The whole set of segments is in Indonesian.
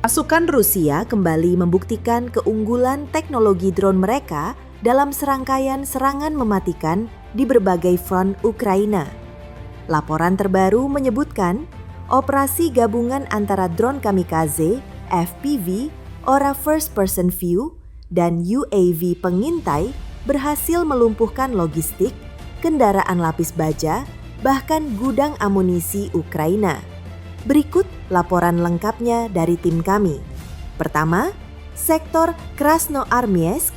Pasukan Rusia kembali membuktikan keunggulan teknologi drone mereka dalam serangkaian serangan mematikan di berbagai front Ukraina. Laporan terbaru menyebutkan operasi gabungan antara drone kamikaze, FPV, Ora First Person View, dan UAV pengintai berhasil melumpuhkan logistik, kendaraan lapis baja, bahkan gudang amunisi Ukraina. Berikut laporan lengkapnya dari tim kami. Pertama, sektor Krasnoarmeysk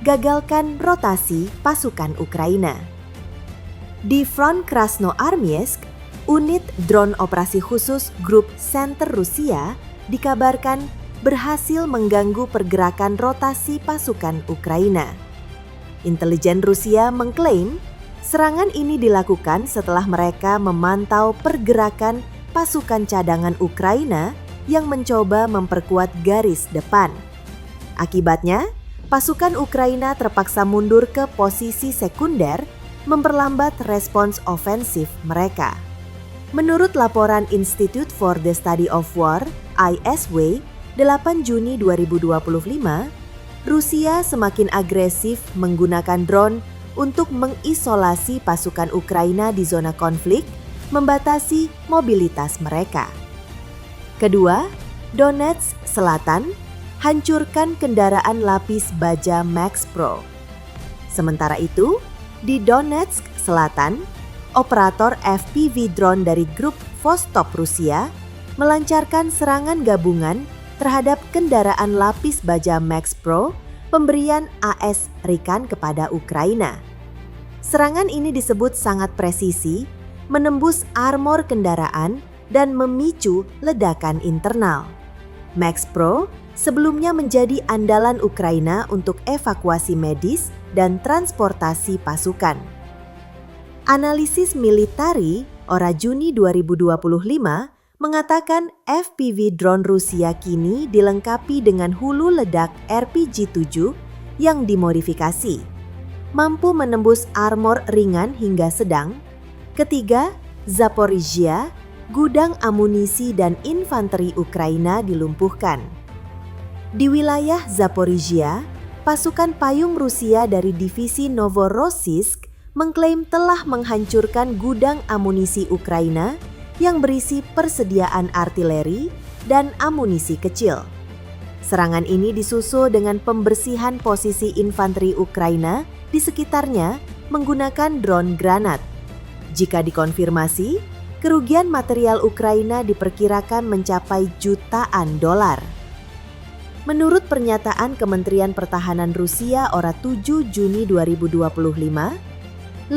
gagalkan rotasi pasukan Ukraina. Di front Krasnoarmeysk, unit drone operasi khusus grup Center Rusia dikabarkan berhasil mengganggu pergerakan rotasi pasukan Ukraina. Intelijen Rusia mengklaim serangan ini dilakukan setelah mereka memantau pergerakan pasukan cadangan Ukraina yang mencoba memperkuat garis depan. Akibatnya, pasukan Ukraina terpaksa mundur ke posisi sekunder, memperlambat respons ofensif mereka. Menurut laporan Institute for the Study of War, ISW, 8 Juni 2025, Rusia semakin agresif menggunakan drone untuk mengisolasi pasukan Ukraina di zona konflik, membatasi mobilitas mereka. Kedua, Donetsk Selatan hancurkan kendaraan lapis baja Max Pro. Sementara itu, di Donetsk Selatan, operator FPV drone dari grup Vostok Rusia melancarkan serangan gabungan terhadap kendaraan lapis baja Max Pro pemberian AS Rikan kepada Ukraina. Serangan ini disebut sangat presisi, menembus armor kendaraan dan memicu ledakan internal. Max Pro sebelumnya menjadi andalan Ukraina untuk evakuasi medis dan transportasi pasukan. Analisis Militari Ora Juni 2025 mengatakan FPV drone Rusia kini dilengkapi dengan hulu ledak RPG-7 yang dimodifikasi, mampu menembus armor ringan hingga sedang. Ketiga, Zaporizhia, gudang amunisi dan infanteri Ukraina dilumpuhkan. Di wilayah Zaporizhia, pasukan payung Rusia dari divisi Novorossiysk mengklaim telah menghancurkan gudang amunisi Ukraina yang berisi persediaan artileri dan amunisi kecil. Serangan ini disusul dengan pembersihan posisi infanteri Ukraina di sekitarnya menggunakan drone granat. Jika dikonfirmasi, kerugian material Ukraina diperkirakan mencapai jutaan dolar. Menurut pernyataan Kementerian Pertahanan Rusia Ora 7 Juni 2025,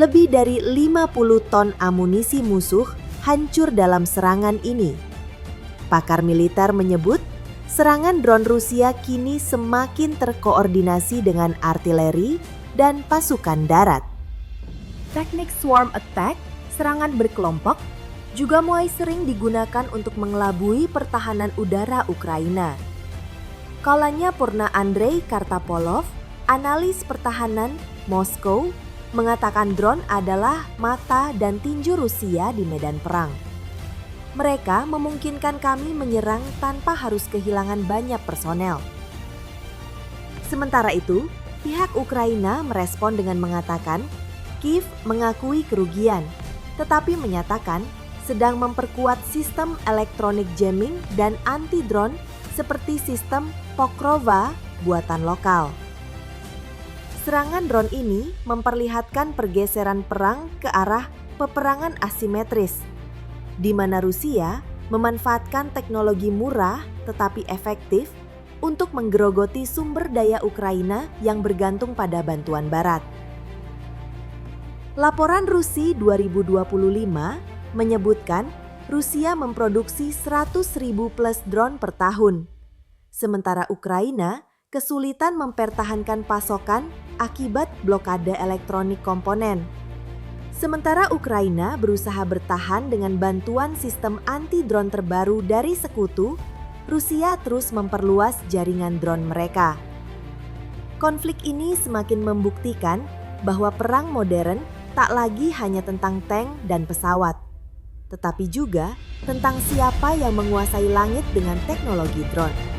lebih dari 50 ton amunisi musuh hancur dalam serangan ini. Pakar militer menyebut, serangan drone Rusia kini semakin terkoordinasi dengan artileri dan pasukan darat. Teknik swarm attack, serangan berkelompok, juga mulai sering digunakan untuk mengelabui pertahanan udara Ukraina. Kalanya Purna Andrei Kartapolov, analis pertahanan Moskow, mengatakan drone adalah mata dan tinju Rusia di medan perang. Mereka memungkinkan kami menyerang tanpa harus kehilangan banyak personel. Sementara itu, pihak Ukraina merespon dengan mengatakan Kiev mengakui kerugian, tetapi menyatakan sedang memperkuat sistem elektronik jamming dan anti-drone seperti sistem Pokrova buatan lokal. Serangan drone ini memperlihatkan pergeseran perang ke arah peperangan asimetris, di mana Rusia memanfaatkan teknologi murah tetapi efektif untuk menggerogoti sumber daya Ukraina yang bergantung pada bantuan Barat. Laporan Rusi 2025 menyebutkan Rusia memproduksi 100.000 plus drone per tahun. Sementara Ukraina kesulitan mempertahankan pasokan akibat blokade elektronik komponen. Sementara Ukraina berusaha bertahan dengan bantuan sistem anti-drone terbaru dari sekutu, Rusia terus memperluas jaringan drone mereka. Konflik ini semakin membuktikan bahwa perang modern tak lagi hanya tentang tank dan pesawat, tetapi juga tentang siapa yang menguasai langit dengan teknologi drone.